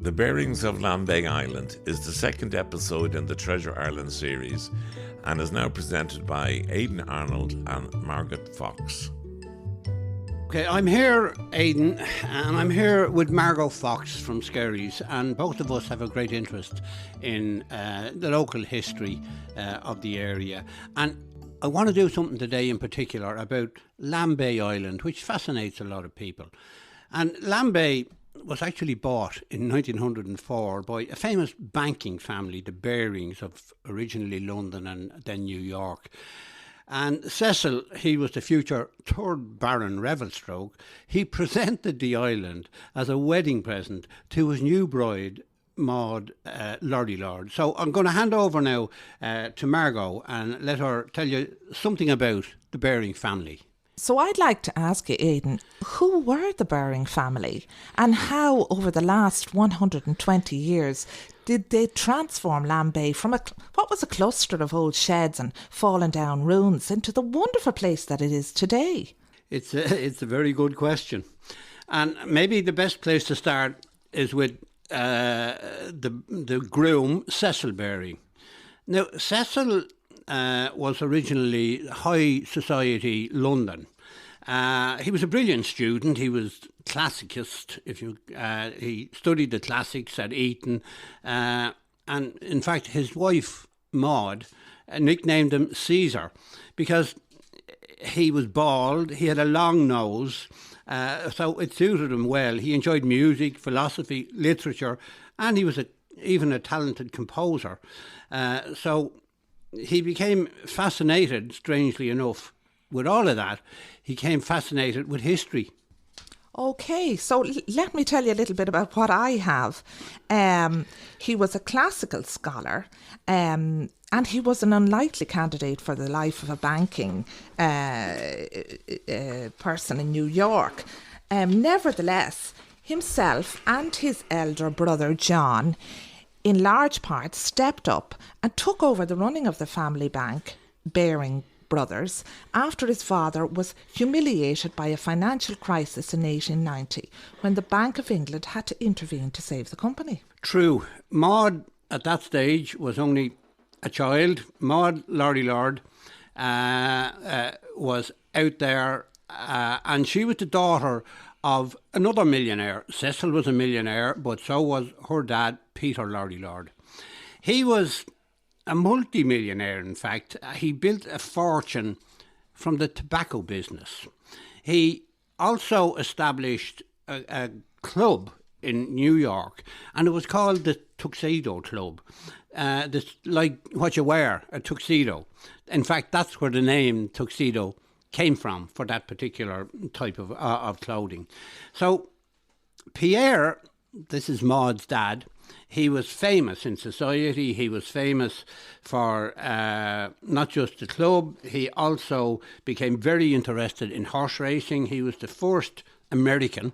The Barings of Lambay Island is the second episode in the Treasure Island series and is now presented by Aidan, Arnold and Margot Fox. Okay, I'm here, Aidan, and I'm here with Margot Fox from Skerries, and both of us have a great interest in the local history of the area. And I want to do something today in particular about Lambay Island, which fascinates a lot of people. And Lambay was actually bought in 1904 by a famous banking family, the Barings, of originally London and then New York. And Cecil, he was the future third Baron Revelstoke. He presented the island as a wedding present to his new bride, Maud Lord. So I'm going to hand over now to Margot and let her tell you something about the Baring family. So I'd like to ask you, Aidan, who were the Baring family and how, over the last 120 years, did they transform Lambay from what was a cluster of old sheds and fallen down ruins into the wonderful place that it is today? It's a very good question. And maybe the best place to start is with the groom, Cecil Baring. Now, Cecil was originally high society London. He was a brilliant student. He was classicist. He studied the classics at Eton, and in fact, his wife Maud nicknamed him Caesar because he was bald. He had a long nose, so it suited him well. He enjoyed music, philosophy, literature, and he was even a talented composer. So he became fascinated, strangely enough, with all of that. He became fascinated with history. Okay, so let me tell you a little bit about what I have. He was a classical scholar, and he was an unlikely candidate for the life of a banking person in New York. Nevertheless, himself and his elder brother John, in large part, stepped up and took over the running of the family bank, Baring Brothers, after his father was humiliated by a financial crisis in 1890, when the Bank of England had to intervene to save the company. True. Maud, at that stage, was only a child. Maud Lord was out there, and she was the daughter of another millionaire. Cecil was a millionaire, but so was her dad, Peter Lord. He was a multi-millionaire, in fact. He built a fortune from the tobacco business. He also established a club in New York, and it was called the Tuxedo Club. Like what you wear, a tuxedo. In fact, that's where the name tuxedo came from, for that particular type of clothing. So Pierre, this is Maud's dad, he was famous in society. He was famous for not just the club. He also became very interested in horse racing. He was the first American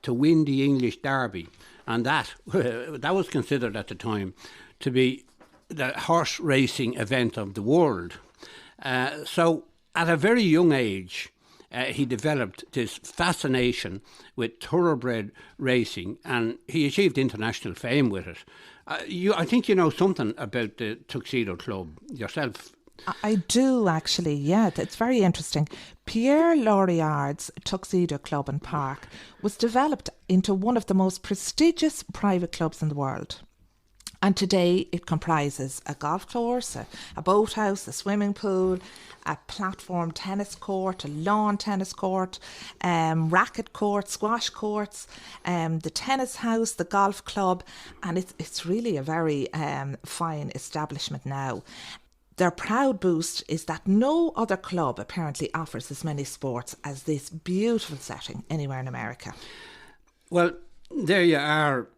to win the English Derby, and that was considered at the time to be the horse racing event of the world. So at a very young age, he developed this fascination with thoroughbred racing, and he achieved international fame with it. I think you know something about the Tuxedo Club yourself. I do, actually, yeah. It's very interesting. Pierre Loriard's Tuxedo Club and Park was developed into one of the most prestigious private clubs in the world. And today it comprises a golf course, a boathouse, a swimming pool, a platform tennis court, a lawn tennis court, racket court, squash courts, the tennis house, the golf club, and it's really a very fine establishment now. Their proud boast is that no other club apparently offers as many sports as this beautiful setting anywhere in America. Well, there you are.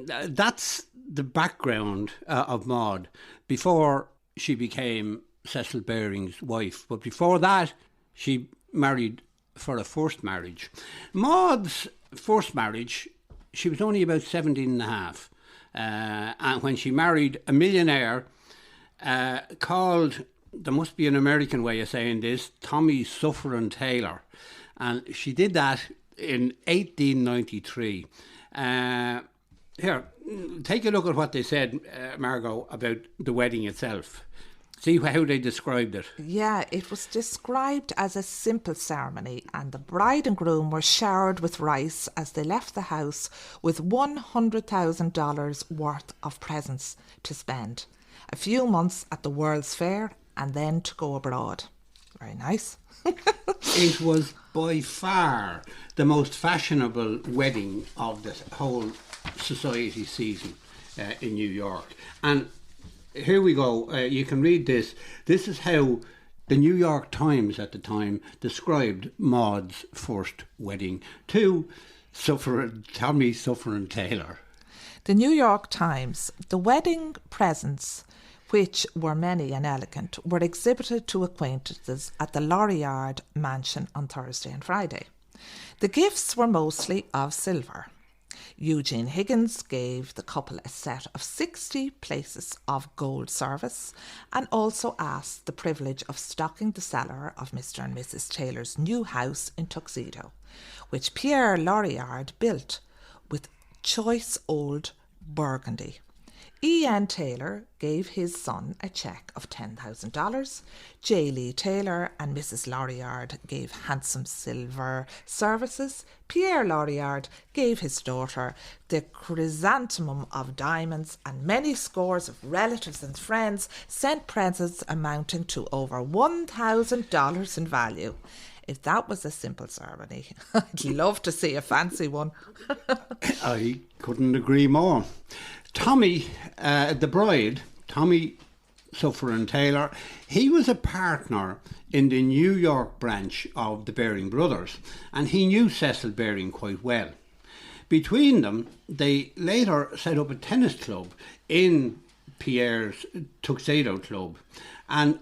That's the background of Maud before she became Cecil Baring's wife. But before that, she married for a first marriage. Maud's first marriage, she was only about 17 and a half. And when she married a millionaire called, there must be an American way of saying this, Tommy Sufferin Taylor. And she did that in 1893. Here, take a look at what they said, Margot, about the wedding itself. See how they described it. Yeah, it was described as a simple ceremony, and the bride and groom were showered with rice as they left the house with $100,000 worth of presents to spend. A few months at the World's Fair and then to go abroad. Very nice. It was by far the most fashionable wedding of the whole society season in New York. And here we go. You can read this. This is how the New York Times at the time described Maud's first wedding to Tommy Sufferin Taylor. The New York Times, the wedding presents, which were many and elegant, were exhibited to acquaintances at the Lauriard mansion on Thursday and Friday. The gifts were mostly of silver. Eugene Higgins gave the couple a set of 60 places of gold service and also asked the privilege of stocking the cellar of Mr. and Mrs. Taylor's new house in Tuxedo, which Pierre Lauriard built with choice old burgundy. E.N. Taylor gave his son a cheque of $10,000. J. Lee Taylor and Mrs. Lauriard gave handsome silver services. Pierre Lauriard gave his daughter the chrysanthemum of diamonds, and many scores of relatives and friends sent presents amounting to over $1,000 in value. If that was a simple ceremony, I'd love to see a fancy one. I couldn't agree more. Tommy, the bride, Tommy Sufferin Taylor, he was a partner in the New York branch of the Baring brothers, and he knew Cecil Baring quite well. Between them, they later set up a tennis club in Pierre's Tuxedo Club, and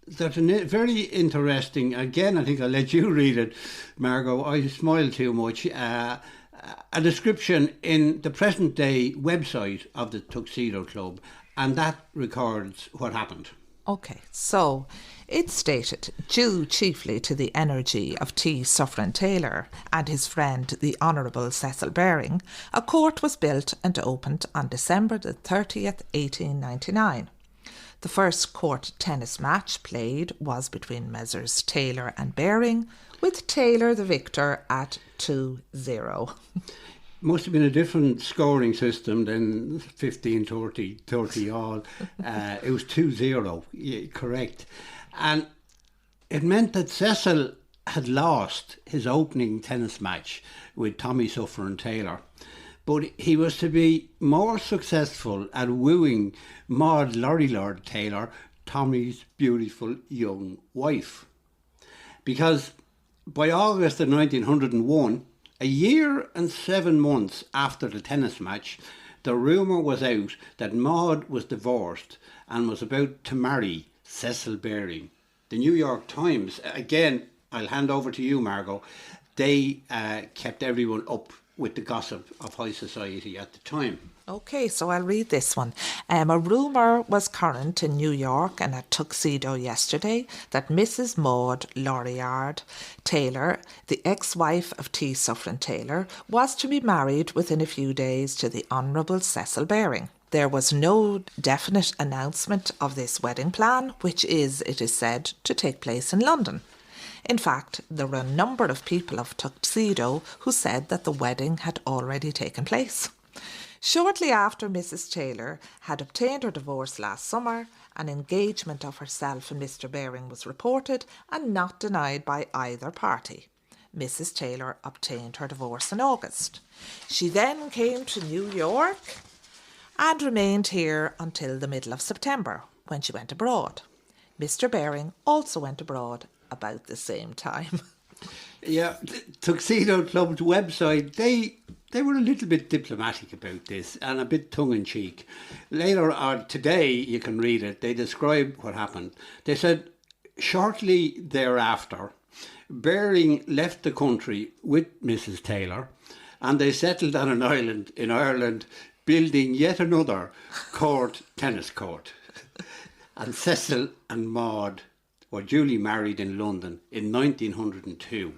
there's a very interesting, again I think I'll let you read it, Margot, I smile too much, a description in the present day website of the Tuxedo Club, and that records what happened. Okay, so it's stated, due chiefly to the energy of T. Sufferin Taylor and his friend the Honourable Cecil Baring, a court was built and opened on December the 30th, 1899. The first court tennis match played was between Messrs. Taylor and Baring, with Taylor the victor at 2-0. Must have been a different scoring system than 15-30, 30 all. It was 2-0, yeah, correct. And it meant that Cecil had lost his opening tennis match with Tommy Sufferin Taylor. But he was to be more successful at wooing Maud Lauriard Taylor, Tommy's beautiful young wife. Because by August of 1901, a year and 7 months after the tennis match, the rumour was out that Maud was divorced and was about to marry Cecil Baring. The New York Times, again, I'll hand over to you, Margot, they kept everyone up with the gossip of high society at the time. Okay, so I'll read this one. A rumour was current in New York and at Tuxedo yesterday that Mrs. Maud Lauriard Taylor, the ex-wife of T. Sufferin Taylor, was to be married within a few days to the Honourable Cecil Baring. There was no definite announcement of this wedding plan, which is, it is said, to take place in London. In fact, there were a number of people of Tuxedo who said that the wedding had already taken place. Shortly after Mrs. Taylor had obtained her divorce last summer, an engagement of herself and Mr. Baring was reported and not denied by either party. Mrs. Taylor obtained her divorce in August. She then came to New York and remained here until the middle of September, when she went abroad. Mr. Baring also went abroad about the same time. Yeah, the Tuxedo Club's website, they were a little bit diplomatic about this and a bit tongue-in-cheek. Later on today, you can read it, they describe what happened. They said, shortly thereafter, Baring left the country with Mrs. Taylor and they settled on an island in Ireland, building yet another tennis court. And Cecil and Maud were duly married in London in 1902.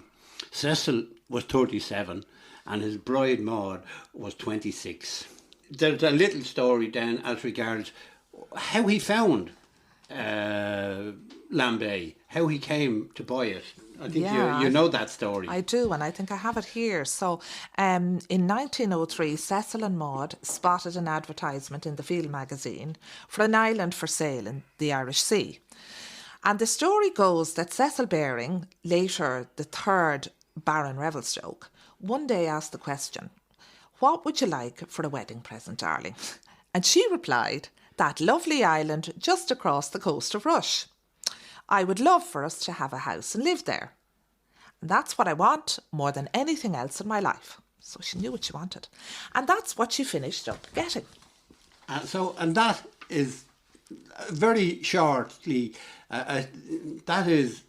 Cecil was 37 and his bride Maud was 26. there's a little story then as regards how he found Lambay, how he came to buy it. I think you know that story. I do, and I think I have it here. So in 1903, Cecil and Maud spotted an advertisement in the Field magazine for an island for sale in the Irish Sea. And the story goes that Cecil Baring, later the third Baron Revelstoke, one day asked the question, "What would you like for a wedding present, darling?" And she replied, "That lovely island just across the coast of Rush. I would love for us to have a house and live there. And that's what I want more than anything else in my life." So she knew what she wanted. And that's what she finished up getting. And that is very shortly, that is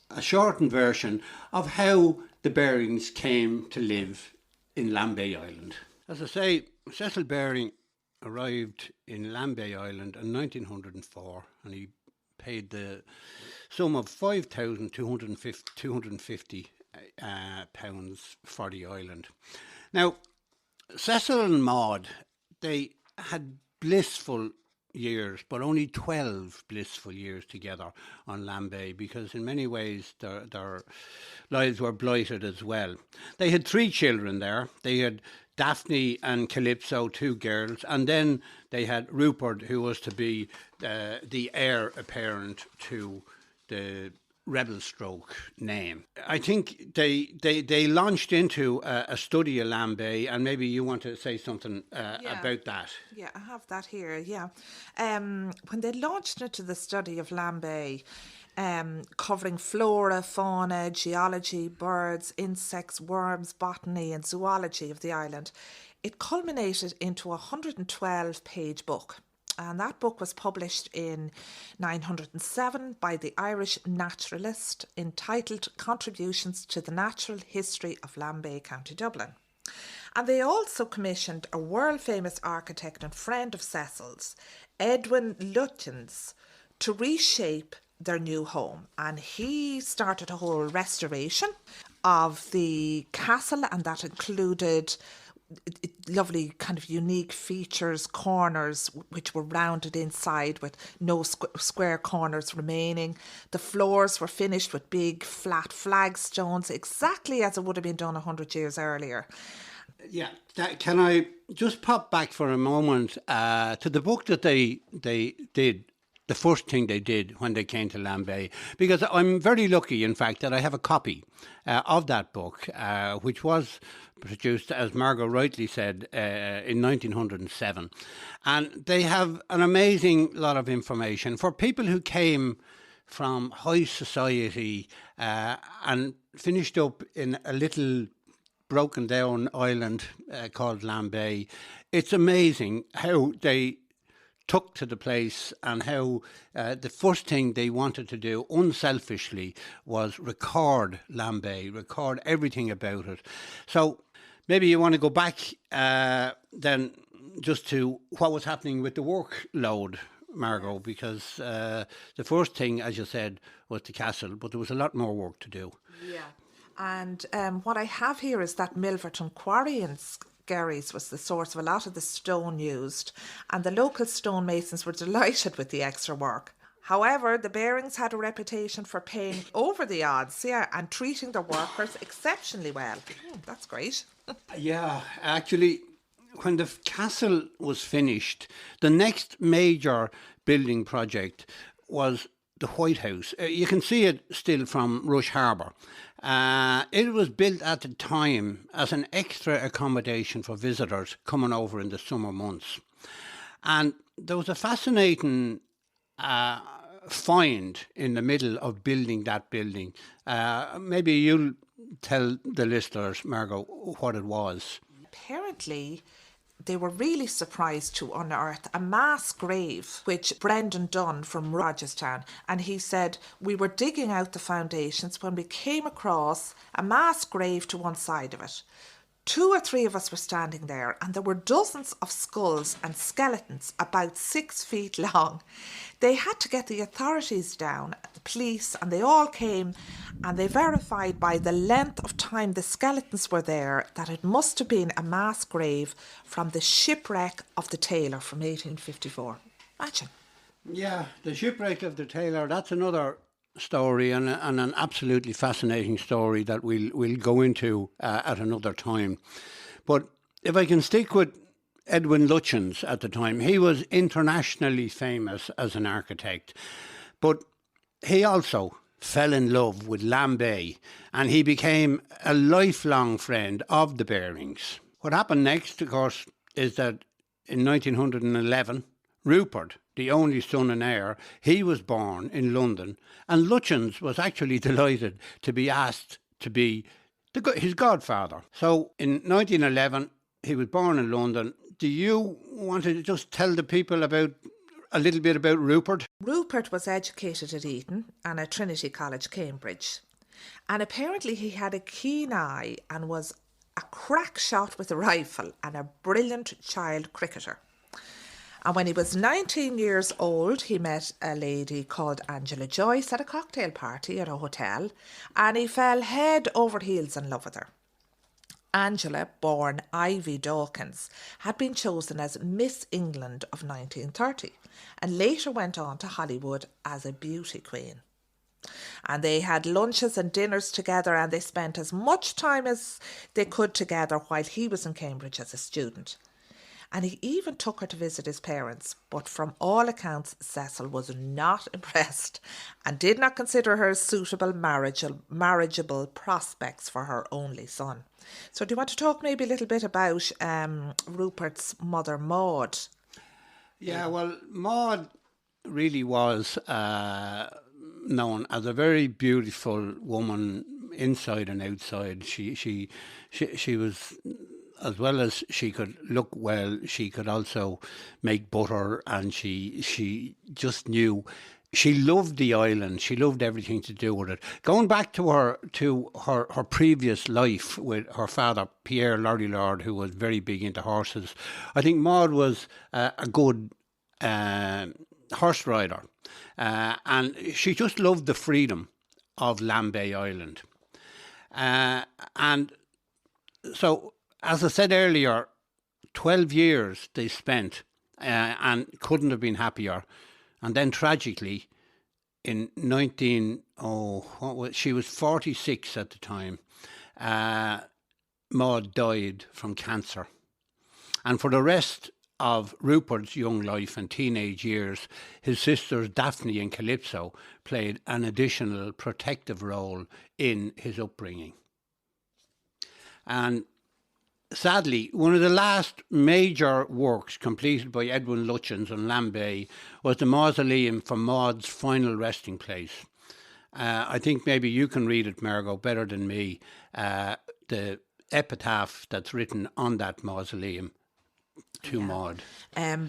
a shortened version of how the Barings came to live in Lambay Island. As I say, Cecil Baring arrived in Lambay Island in 1904, and he paid the sum of £5,250 pounds for the island. Now, Cecil and Maud, they had blissful years, but only 12 blissful years together on Lambay, because in many ways their lives were blighted as well. They had 3 children there. They had Daphne and Calypso, 2 girls, and then they had Rupert, who was to be the heir apparent to the Revelstoke name. I think they launched into a study of Lambay, and maybe you want to say something about that. Yeah, I have that here, yeah. When they launched into the study of Lambay, covering flora, fauna, geology, birds, insects, worms, botany and zoology of the island, it culminated into a 112-page book. And that book was published in 907 by the Irish naturalist, entitled Contributions to the Natural History of Lambay, County Dublin. And they also commissioned a world-famous architect and friend of Cecil's, Edwin Luttens, to reshape their new home. And he started a whole restoration of the castle, and that included lovely kind of unique features, corners which were rounded inside with no square corners remaining. The floors were finished with big flat flagstones, exactly as it would have been done 100 years earlier. Yeah, can I just pop back for a moment to the book that they did, the first thing they did when they came to Lambay, because I'm very lucky, in fact, that I have a copy of that book, which was produced, as Margot rightly said, in 1907. And they have an amazing lot of information for people who came from high society and finished up in a little broken down island called Lambay. It's amazing how they took to the place, and how the first thing they wanted to do unselfishly was record Lambay, record everything about it. So maybe you want to go back then just to what was happening with the workload, Margot, because the first thing, as you said, was the castle, but there was a lot more work to do. Yeah. And what I have here is that Milverton Quarry in Skerries was the source of a lot of the stone used, and the local stonemasons were delighted with the extra work. However, the Barings had a reputation for paying over the odds, and treating their workers exceptionally well. That's great. Yeah, actually, when the castle was finished, the next major building project was the White House. You can see it still from Rush Harbour. It was built at the time as an extra accommodation for visitors coming over in the summer months. And there was a fascinating find in the middle of building that building. Maybe you'll tell the listeners, Margot, what it was. Apparently, they were really surprised to unearth a mass grave, which Brendan Dunn from Rogerstown, and he said, "We were digging out the foundations when we came across a mass grave to one side of it. 2 or 3 of us were standing there, and there were dozens of skulls and skeletons about 6 feet long. They had to get the authorities down, the police, and they all came, and they verified by the length of time the skeletons were there that it must have been a mass grave from the shipwreck of the Taylor from 1854. Imagine. Yeah, the shipwreck of the Taylor, that's another story, and an absolutely fascinating story that we'll go into at another time. But if I can stick with Edwin Luttens at the time, he was internationally famous as an architect, but he also fell in love with Lambay, and he became a lifelong friend of the Barings. What happened next, of course, is that in 1911, Rupert, the only son and heir, he was born in London, and Luttens was actually delighted to be asked to be his godfather. So in 1911, he was born in London. Do you want to just tell the people a little bit about Rupert? Rupert was educated at Eton and at Trinity College, Cambridge. And apparently he had a keen eye and was a crack shot with a rifle and a brilliant child cricketer. And when he was 19 years old, he met a lady called Angela Joyce at a cocktail party at a hotel, and he fell head over heels in love with her. Angela, born Ivy Dawkins, had been chosen as Miss England of 1930 and later went on to Hollywood as a beauty queen. And they had lunches and dinners together, and they spent as much time as they could together while he was in Cambridge as a student. And he even took her to visit his parents, but from all accounts, Cecil was not impressed and did not consider her suitable marriageable prospects for her only son. So do you want to talk maybe a little bit about Rupert's mother, Maud? Yeah, well, Maud really was known as a very beautiful woman inside and outside. She was, as well as she could look well, she could also make butter, and she just knew. She loved the island. She loved everything to do with it. Going back to her previous life with her father, Pierre Lord, who was very big into horses, I think Maud was a good horse rider, and she just loved the freedom of Lambay Island, and so, as I said earlier, 12 years they spent and couldn't have been happier. And then tragically, in she was 46 at the time, Maud died from cancer. And for the rest of Rupert's young life and teenage years, his sisters Daphne and Calypso played an additional protective role in his upbringing. And sadly, one of the last major works completed by Edwin Luttens on Lambay was the mausoleum for Maud's final resting place. I think maybe you can read it, Margot, better than me. The epitaph that's written on that mausoleum to Maud.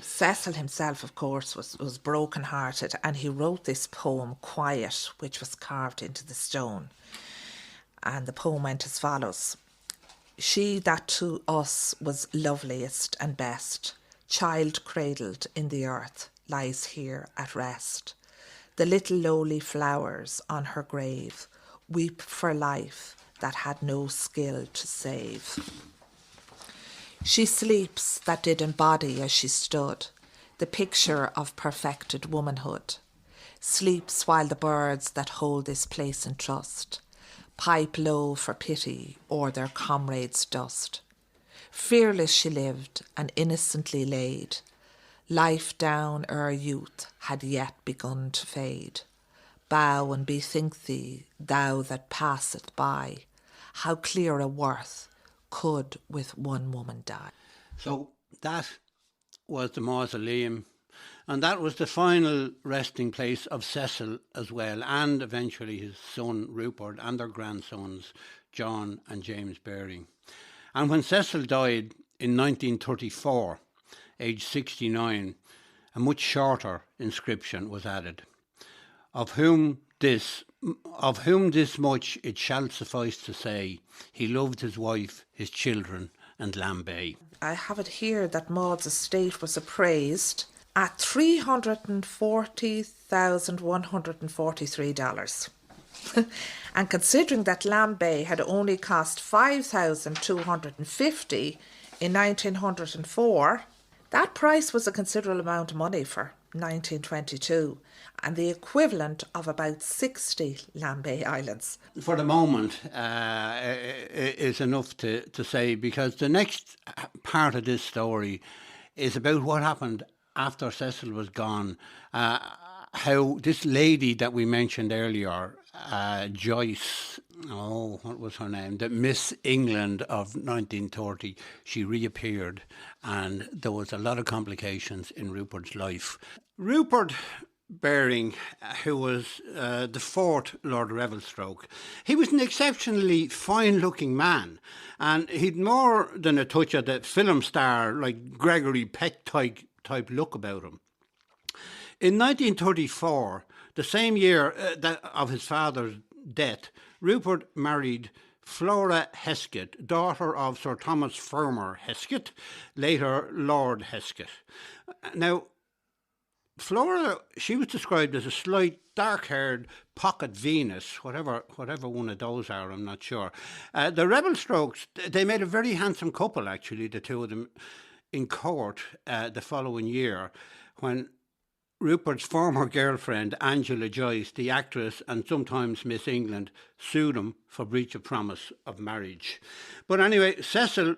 Cecil himself, of course, was broken-hearted, and he wrote this poem, Quiet, which was carved into the stone. And the poem went as follows. She that to us was loveliest and best, child cradled in the earth, lies here at rest. The little lowly flowers on her grave weep for life that had no skill to save. She sleeps that did embody as she stood, the picture of perfected womanhood. Sleeps while the birds that hold this place in trust pipe low for pity o'er their comrades' dust. Fearless she lived and innocently laid. Life down ere youth had yet begun to fade. Bow and bethink thee, thou that passeth by, how clear a worth could with one woman die. So that was the mausoleum, and that was the final resting place of Cecil as well, and eventually his son Rupert and their grandsons John and James Baring. And when Cecil died in 1934, aged 69, a much shorter inscription was added, of whom this, of whom this much it shall suffice to say, he loved his wife, his children, and Lambay. I have it here that Maud's estate was appraised at $340,143. And considering that Lambay had only cost $5,250 in 1904, that price was a considerable amount of money for 1922 and the equivalent of about 60 Lambay Islands. For the moment, is enough to say, because the next part of this story is about what happened after Cecil was gone. How this lady that we mentioned earlier, Joyce, what was her name? The Miss England of 1930, she reappeared, and there was a lot of complications in Rupert's life. Rupert Baring, who was the fourth Lord Revelstoke, he was an exceptionally fine-looking man, and he'd more than a touch of the film star, like Gregory Peck type look about him. In 1934, the same year of his father's death, Rupert married Flora Hesketh, daughter of Sir Thomas Fermor Hesketh, later Lord Hesketh. Now, Flora, she was described as a slight, dark-haired pocket Venus, whatever one of those are, I'm not sure. The Revelstokes, they made a very handsome couple, actually, the two of them, in court the following year, when Rupert's former girlfriend, Angela Joyce, the actress and sometimes Miss England, sued him for breach of promise of marriage. But anyway, Cecil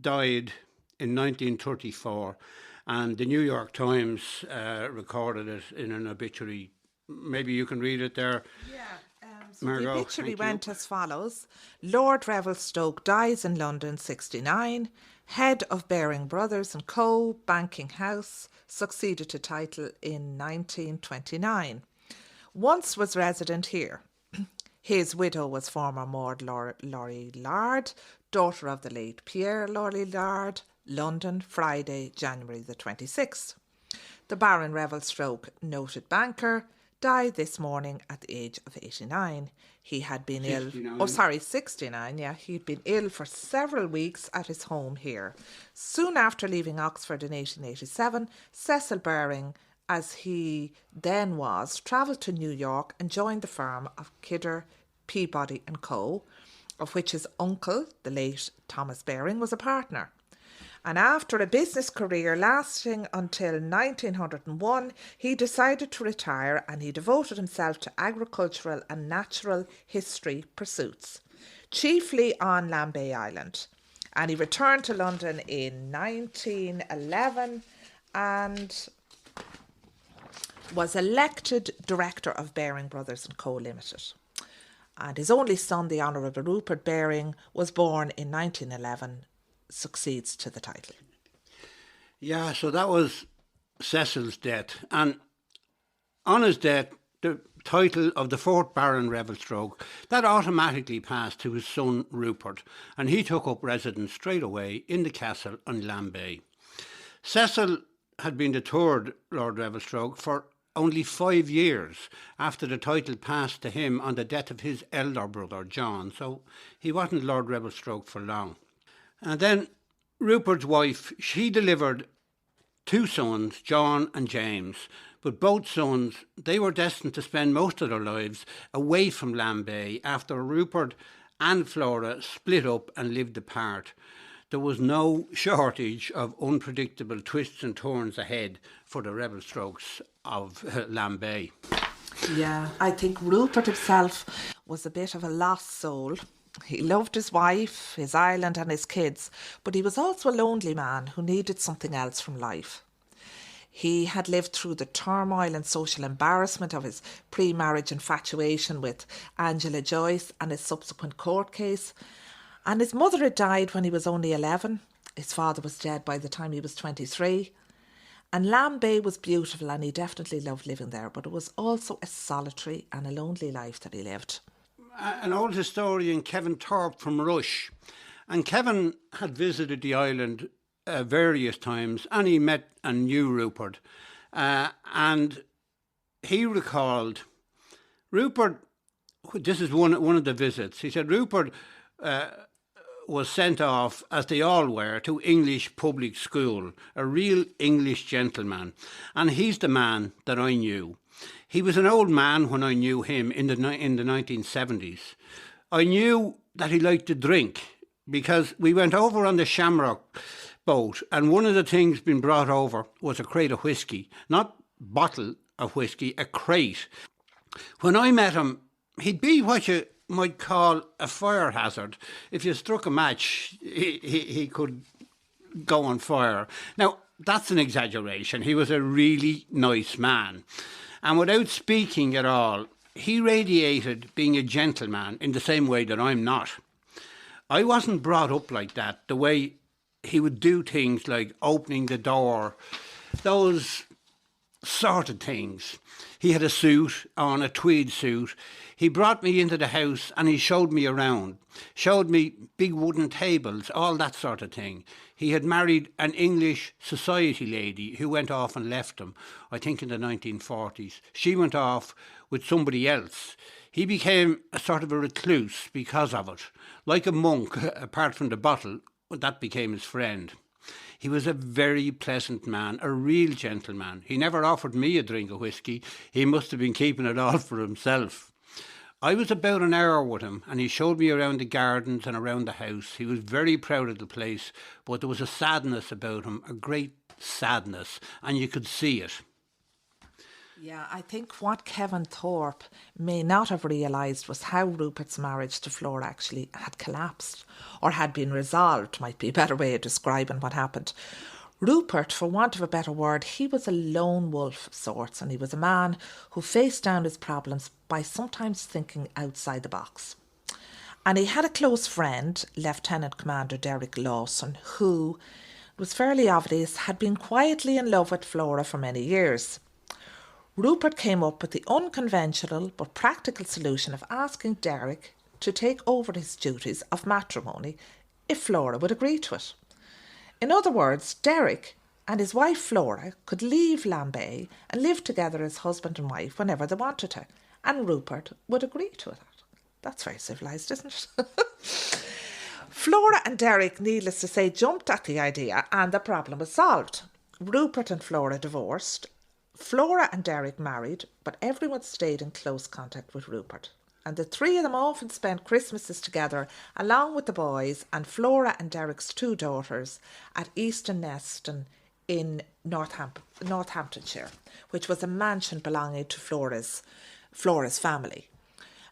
died in 1934, and the New York Times recorded it in an obituary. Maybe you can read it there. Yeah. Margot, the obituary went as follows. Lord Revelstoke dies in London, 69. Head of Baring Brothers and Co. Banking House, succeeded to title in 1929. Once was resident here. His widow was former Maud Laurie Lard, daughter of the late Pierre Laurie Lard, London, Friday, January the 26th. The Baron Revelstoke, noted banker, died this morning at the age of 89. He had been 69, yeah. He'd been ill for several weeks at his home here. Soon after leaving Oxford in 1887, Cecil Baring, as he then was, travelled to New York and joined the firm of Kidder, Peabody and Co., of which his uncle, the late Thomas Baring, was a partner. And after a business career lasting until 1901, he decided to retire, and he devoted himself to agricultural and natural history pursuits, chiefly on Lambay Island. And he returned to London in 1911 and was elected director of Baring Brothers and Co. Limited. And his only son, the Honourable Rupert Baring, was born in 1911, succeeds to the title. Yeah, so that was Cecil's death. And on his death, the title of the fourth Baron Revelstoke, that automatically passed to his son Rupert, and he took up residence straight away in the castle on Lambay. Cecil had been the third Lord Revelstoke for only 5 years after the title passed to him on the death of his elder brother John, so he wasn't Lord Revelstoke for long. And then Rupert's wife, she delivered 2 sons, John and James, but both sons, they were destined to spend most of their lives away from Lambay after Rupert and Flora split up and lived apart. There was no shortage of unpredictable twists and turns ahead for the Revelstokes of Lambay. Yeah, I think Rupert himself was a bit of a lost soul. He loved his wife, his island and his kids, but he was also a lonely man who needed something else from life. He had lived through the turmoil and social embarrassment of his pre-marriage infatuation with Angela Joyce and his subsequent court case, and his mother had died when he was only 11. His father was dead by the time he was 23. And Lambay was beautiful and he definitely loved living there, but it was also a solitary and a lonely life that he lived. An old historian, Kevin Thorpe from Rush, and Kevin had visited the island various times, and he met and knew Rupert, and he recalled Rupert, this is one of the visits. He said Rupert was sent off, as they all were, to English public school, a real English gentleman. And he's the man that I knew. He was an old man when I knew him in the 1970s. I knew that he liked to drink because we went over on the Shamrock boat, and one of the things being brought over was a crate of whiskey, not bottle of whiskey, a crate. When I met him, he'd be what you might call a fire hazard. If you struck a match, he could go on fire. Now, that's an exaggeration. He was a really nice man. And without speaking at all, he radiated being a gentleman in the same way that I'm not. I wasn't brought up like that, the way he would do things like opening the door, those sort of things. He had a suit on, a tweed suit. He brought me into the house and he showed me around, showed me big wooden tables, all that sort of thing. He had married an English society lady who went off and left him, I think in the 1940s. She went off with somebody else. He became a sort of a recluse because of it. Like a monk, apart from the bottle, that became his friend. He was a very pleasant man, a real gentleman. He never offered me a drink of whiskey. He must have been keeping it all for himself. I was about an hour with him and he showed me around the gardens and around the house. He was very proud of the place, but there was a sadness about him, a great sadness, and you could see it. Yeah, I think what Kevin Thorpe may not have realised was how Rupert's marriage to Flora actually had collapsed, or had been resolved, might be a better way of describing what happened. Rupert, for want of a better word, he was a lone wolf of sorts, and he was a man who faced down his problems by sometimes thinking outside the box. And he had a close friend, Lieutenant Commander Derek Lawson, who, it was fairly obvious, had been quietly in love with Flora for many years. Rupert came up with the unconventional but practical solution of asking Derek to take over his duties of matrimony if Flora would agree to it. In other words, Derek and his wife Flora could leave Lambay and live together as husband and wife whenever they wanted to, and Rupert would agree to it. That's very civilised, isn't it? Flora and Derek, needless to say, jumped at the idea and the problem was solved. Rupert and Flora divorced. Flora and Derek married, but everyone stayed in close contact with Rupert. And the three of them often spent Christmases together, along with the boys and Flora and Derek's two daughters, at Easton Neston in Northamptonshire, which was a mansion belonging to Flora's family.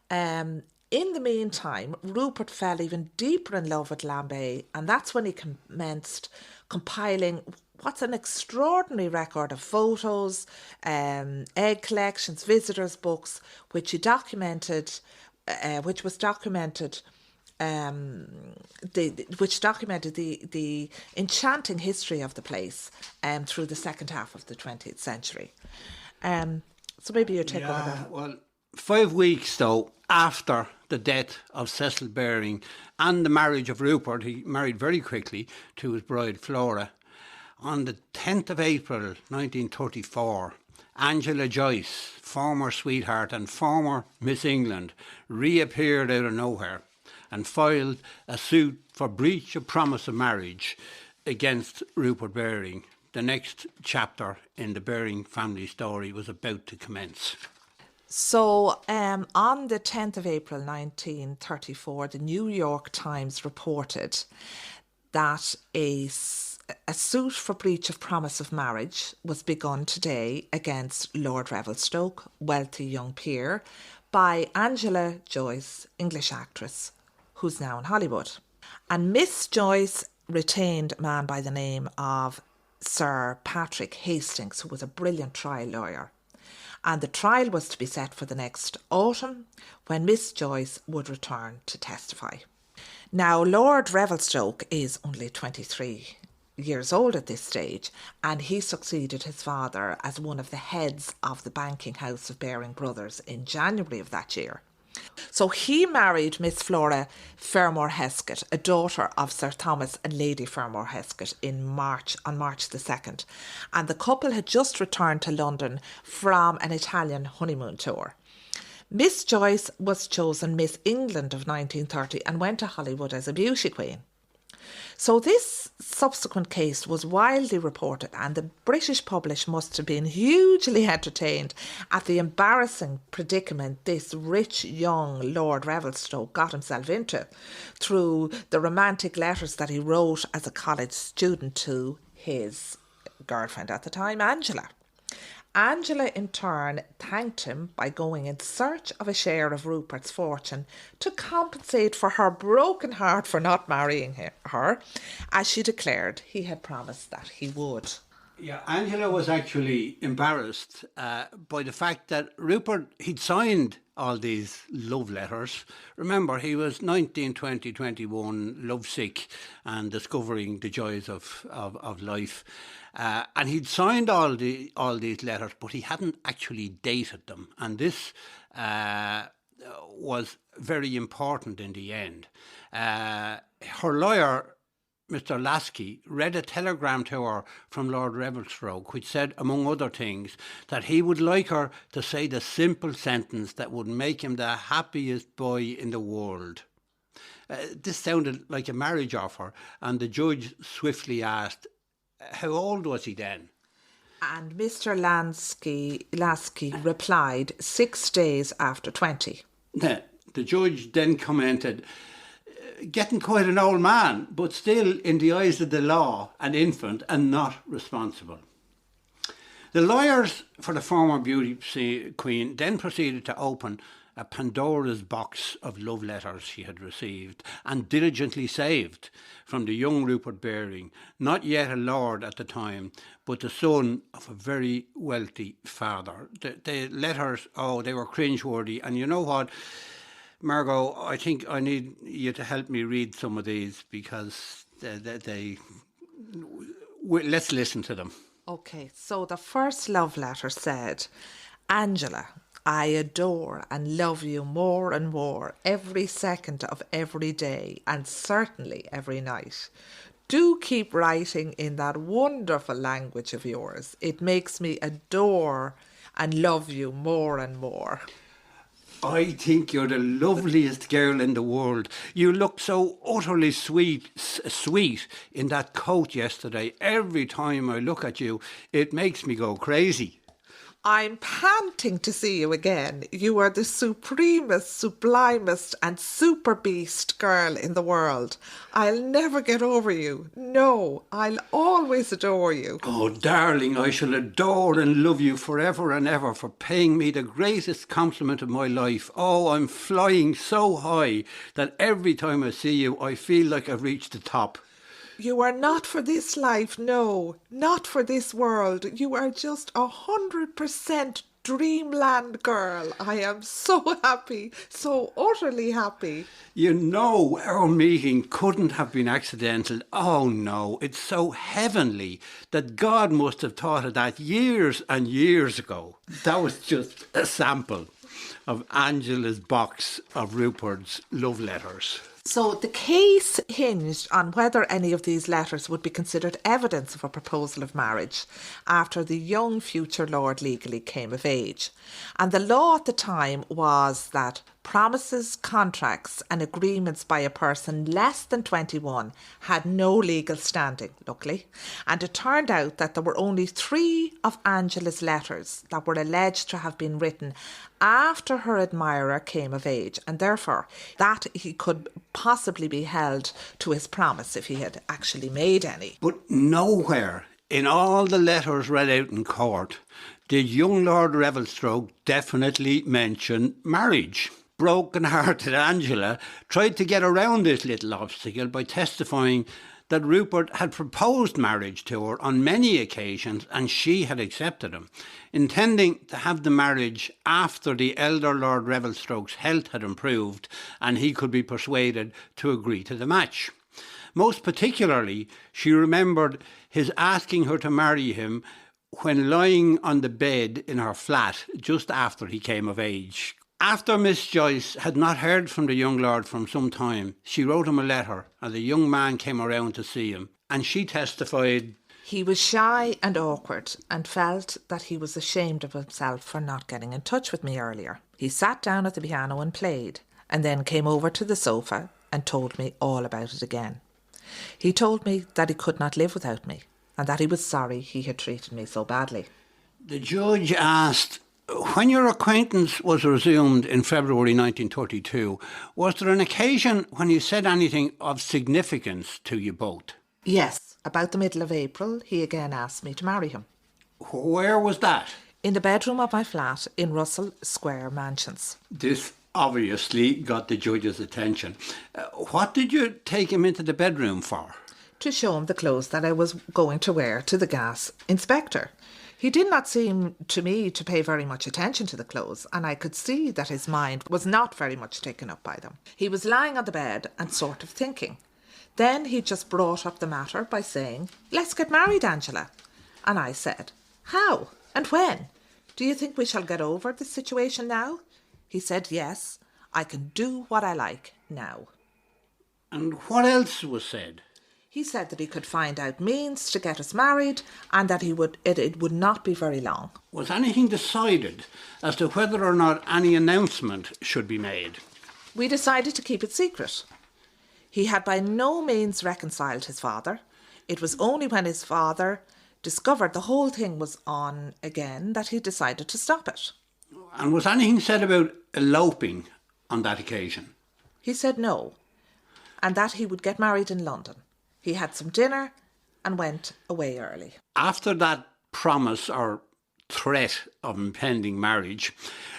In the meantime, Rupert fell even deeper in love with Lambay, and that's when he commenced compiling what's an extraordinary record of photos, egg collections, visitors' books, which he documented, which documented the enchanting history of the place through the second half of the 20th century. So maybe you take over that. Well, 5 weeks, though, after the death of Cecil Baring and the marriage of Rupert, he married very quickly to his bride Flora. On the 10th of April 1934, Angela Joyce, former sweetheart and former Miss England, reappeared out of nowhere and filed a suit for breach of promise of marriage against Rupert Baring. The next chapter in the Baring family story was about to commence. So on the 10th of April 1934, the New York Times reported that a suit for breach of promise of marriage was begun today against Lord Revelstoke, wealthy young peer, by Angela Joyce, English actress, who's now in Hollywood. And Miss Joyce retained a man by the name of Sir Patrick Hastings, who was a brilliant trial lawyer. And the trial was to be set for the next autumn, when Miss Joyce would return to testify. Now, Lord Revelstoke is only 23 years old at this stage, and he succeeded his father as one of the heads of the banking house of Baring Brothers in January of that year. So he married Miss Flora Fermor Heskett, a daughter of Sir Thomas and Lady Fermor Heskett, on March the 2nd. And the couple had just returned to London from an Italian honeymoon tour. Miss Joyce was chosen Miss England of 1930 and went to Hollywood as a beauty queen. So this subsequent case was widely reported, and the British public must have been hugely entertained at the embarrassing predicament this rich young Lord Revelstoke got himself into through the romantic letters that he wrote as a college student to his girlfriend at the time, Angela. Angela in turn thanked him by going in search of a share of Rupert's fortune to compensate for her broken heart for not marrying her, as she declared he had promised that he would. Yeah, Angela was actually embarrassed by the fact that Rupert, he'd signed all these love letters. Remember, he was 19, 20, 21, lovesick and discovering the joys of life. And he'd signed all these letters, but he hadn't actually dated them. And this was very important in the end. Her lawyer, Mr. Lasky, read a telegram to her from Lord Revelstoke, which said, among other things, that he would like her to say the simple sentence that would make him the happiest boy in the world. This sounded like a marriage offer, and the judge swiftly asked, how old was he then? And Mr. Lasky replied 6 days after 20. The judge then commented, getting quite an old man, but still, in the eyes of the law, an infant and not responsible. The lawyers for the former beauty queen then proceeded to open a Pandora's box of love letters she had received and diligently saved from the young Rupert Baring, not yet a lord at the time, but the son of a very wealthy father. The letters, they were cringeworthy. And you know what, Margot, I think I need you to help me read some of these because let's listen to them. Okay, so the first love letter said, Angela, I adore and love you more and more every second of every day and certainly every night. Do keep writing in that wonderful language of yours. It makes me adore and love you more and more. I think you're the loveliest girl in the world. You looked so utterly sweet in that coat yesterday. Every time I look at you, it makes me go crazy. I'm panting to see you again. You are the supremest, sublimest and super beast girl in the world. I'll never get over you. No, I'll always adore you. Oh, darling, I shall adore and love you forever and ever for paying me the greatest compliment of my life. Oh, I'm flying so high that every time I see you, I feel like I've reached the top. You are not for this life, no, not for this world. You are just 100% dreamland girl. I am so happy, so utterly happy. You know, our meeting couldn't have been accidental. Oh no, it's so heavenly that God must have thought of that years and years ago. That was just a sample of Angela's box of Rupert's love letters. So the case hinged on whether any of these letters would be considered evidence of a proposal of marriage after the young future lord legally came of age. And the law at the time was that promises, contracts and agreements by a person less than 21 had no legal standing, luckily. And it turned out that there were only 3 of Angela's letters that were alleged to have been written after her admirer came of age, and therefore that he could possibly be held to his promise if he had actually made any. But nowhere in all the letters read out in court did young Lord Revelstoke definitely mention marriage. Broken-hearted Angela tried to get around this little obstacle by testifying that Rupert had proposed marriage to her on many occasions and she had accepted him, intending to have the marriage after the elder Lord Revelstoke's health had improved and he could be persuaded to agree to the match. Most particularly, she remembered his asking her to marry him when lying on the bed in her flat just after he came of age. After Miss Joyce had not heard from the young lord for some time, she wrote him a letter and the young man came around to see him, and she testified, he was shy and awkward and felt that he was ashamed of himself for not getting in touch with me earlier. He sat down at the piano and played, and then came over to the sofa and told me all about it again. He told me that he could not live without me, and that he was sorry he had treated me so badly. The judge asked, when your acquaintance was resumed in February 1932, was there an occasion when he said anything of significance to you both? Yes, about the middle of April, he again asked me to marry him. Where was that? In the bedroom of my flat in Russell Square Mansions. This obviously got the judge's attention. What did you take him into the bedroom for? To show him the clothes that I was going to wear to the gas inspector. He did not seem to me to pay very much attention to the clothes, and I could see that his mind was not very much taken up by them. He was lying on the bed and sort of thinking. Then he just brought up the matter by saying, "Let's get married, Angela." And I said, "How? And when? Do you think we shall get over this situation now?" He said, "Yes, I can do what I like now." And what else was said? He said that he could find out means to get us married and that it would not be very long. Was anything decided as to whether or not any announcement should be made? We decided to keep it secret. He had by no means reconciled his father. It was only when his father discovered the whole thing was on again that he decided to stop it. And was anything said about eloping on that occasion? He said no, and that he would get married in London. He had some dinner and went away early. After that promise or threat of impending marriage,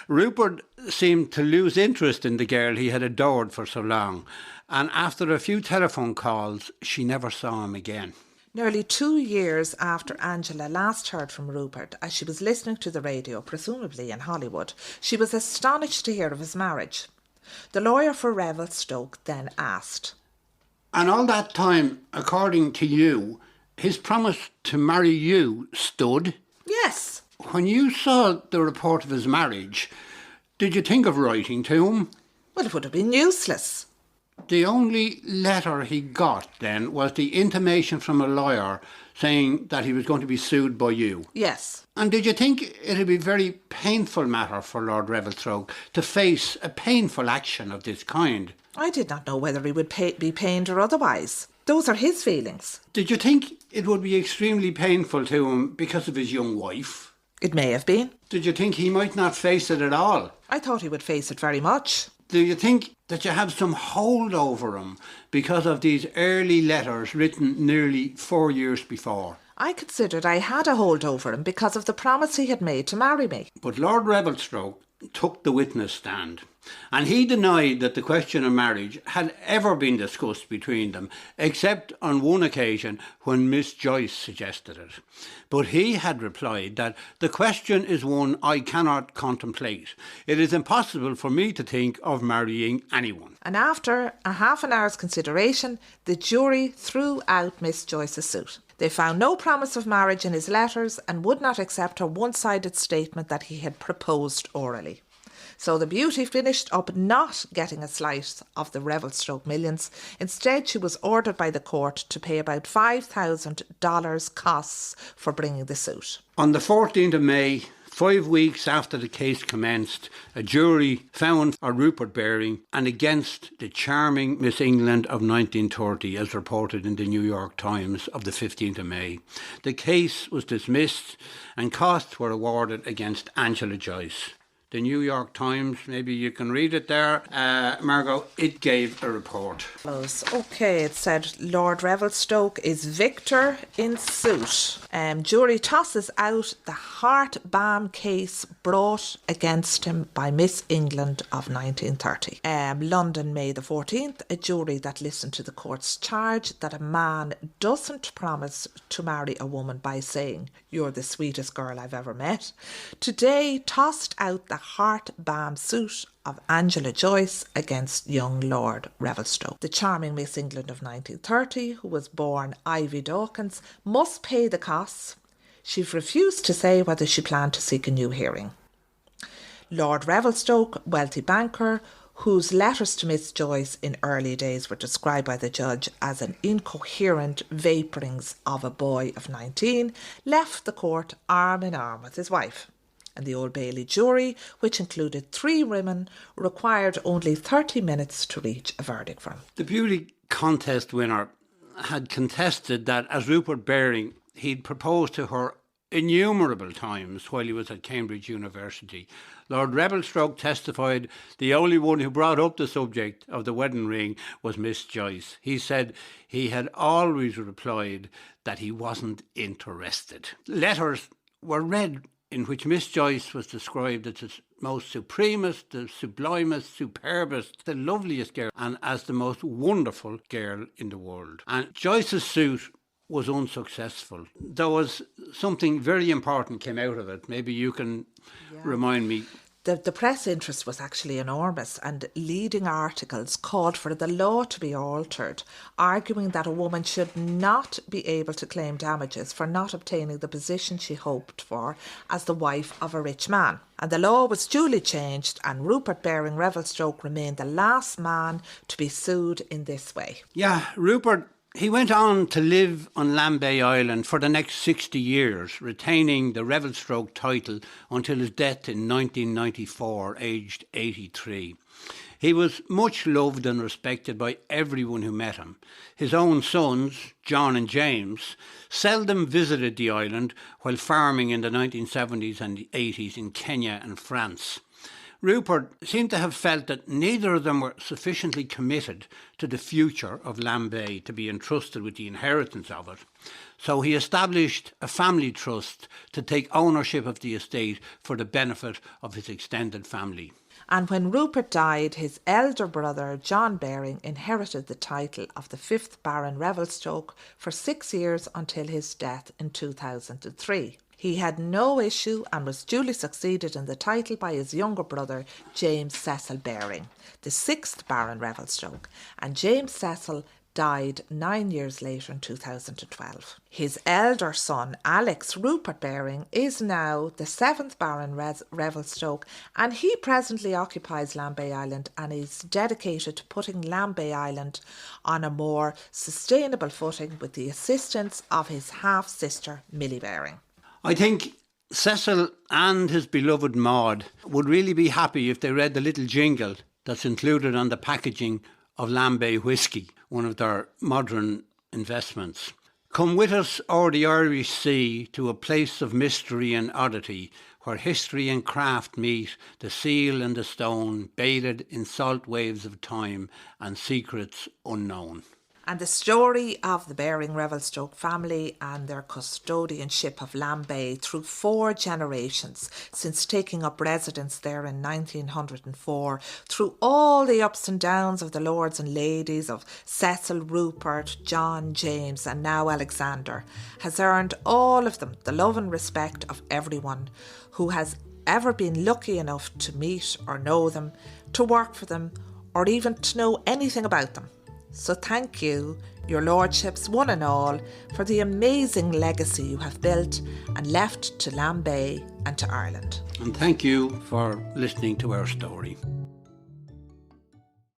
Rupert seemed to lose interest in the girl he had adored for so long, and after a few telephone calls, she never saw him again. Nearly 2 years after Angela last heard from Rupert, as she was listening to the radio, presumably in Hollywood, she was astonished to hear of his marriage. The lawyer for Revelstoke then asked, "And all that time, according to you, his promise to marry you stood?" "Yes." "When you saw the report of his marriage, did you think of writing to him?" "Well, it would have been useless." The only letter he got then was the intimation from a lawyer saying that he was going to be sued by you. "Yes." And did you think it would be a very painful matter for Lord Revelstoke to face a painful action of this kind? I did not know whether he would be pained or otherwise. Those are his feelings. Did you think it would be extremely painful to him because of his young wife? It may have been. Did you think he might not face it at all? I thought he would face it very much. Do you think that you have some hold over him because of these early letters written nearly 4 years before? I considered I had a hold over him because of the promise he had made to marry me. But Lord Revelstoke took the witness stand, and he denied that the question of marriage had ever been discussed between them, except on one occasion when Miss Joyce suggested it. But he had replied that the question is one I cannot contemplate. It is impossible for me to think of marrying anyone. And after a half an hour's consideration, the jury threw out Miss Joyce's suit. They found no promise of marriage in his letters and would not accept her one-sided statement that he had proposed orally. So the beauty finished up not getting a slice of the Revelstoke millions. Instead, she was ordered by the court to pay about $5,000 costs for bringing the suit. On the 14th of May, 5 weeks after the case commenced, a jury found for Rupert Baring and against the charming Miss England of 1930, as reported in the New York Times of the 15th of May. The case was dismissed and costs were awarded against Angela Joyce. The New York Times, maybe you can read it there, Margot, it gave a report. Okay, it said Lord Revelstoke is victor in suit. Jury tosses out the heart balm case brought against him by Miss England of 1930. London, May the 14th, a jury that listened to the court's charge that a man doesn't promise to marry a woman by saying, "You're the sweetest girl I've ever met." Today tossed out the heart balm suit of Angela Joyce against young Lord Revelstoke. The charming Miss England of 1930, who was born Ivy Dawkins, must pay the costs. She refused to say whether she planned to seek a new hearing. Lord Revelstoke, wealthy banker, whose letters to Miss Joyce in early days were described by the judge as an incoherent vapourings of a boy of 19, left the court arm in arm with his wife. And the Old Bailey jury, which included 3 women, required only 30 minutes to reach a verdict from. The beauty contest winner had contested that as Rupert Baring, he'd proposed to her innumerable times while he was at Cambridge University. Lord Revelstoke testified the only one who brought up the subject of the wedding ring was Miss Joyce. He said he had always replied that he wasn't interested. Letters were read in which Miss Joyce was described as the most supremest, the sublimest, superbest, the loveliest girl, and as the most wonderful girl in the world. And Joyce's suit was unsuccessful. There was something very important came out of it. Maybe you can remind me. The press interest was actually enormous, and leading articles called for the law to be altered, arguing that a woman should not be able to claim damages for not obtaining the position she hoped for as the wife of a rich man. And the law was duly changed, and Rupert Baring Revelstoke remained the last man to be sued in this way. Yeah, Rupert, he went on to live on Lambay Island for the next 60 years, retaining the Revelstoke title until his death in 1994, aged 83. He was much loved and respected by everyone who met him. His own sons, John and James, seldom visited the island while farming in the 1970s and 80s in Kenya and France. Rupert seemed to have felt that neither of them were sufficiently committed to the future of Lambay to be entrusted with the inheritance of it. So he established a family trust to take ownership of the estate for the benefit of his extended family. And when Rupert died, his elder brother, John Baring, inherited the title of the 5th Baron Revelstoke for 6 years until his death in 2003. He had no issue and was duly succeeded in the title by his younger brother, James Cecil Baring, the 6th Baron Revelstoke, and James Cecil died 9 years later in 2012. His elder son, Alex Rupert Baring, is now the 7th Baron Revelstoke, and he presently occupies Lambay Island and is dedicated to putting Lambay Island on a more sustainable footing with the assistance of his half-sister, Millie Baring. I think Cecil and his beloved Maud would really be happy if they read the little jingle that's included on the packaging of Lambay Whisky, one of their modern investments. Come with us o'er the Irish Sea to a place of mystery and oddity, where history and craft meet, the seal and the stone, bathed in salt waves of time and secrets unknown. And the story of the Baring Revelstoke family and their custodianship of Lambay through 4 generations since taking up residence there in 1904, through all the ups and downs of the lords and ladies of Cecil, Rupert, John, James and now Alexander, has earned all of them the love and respect of everyone who has ever been lucky enough to meet or know them, to work for them, or even to know anything about them. So thank you, your lordships one and all, for the amazing legacy you have built and left to Lambay and to Ireland. And thank you for listening to our story.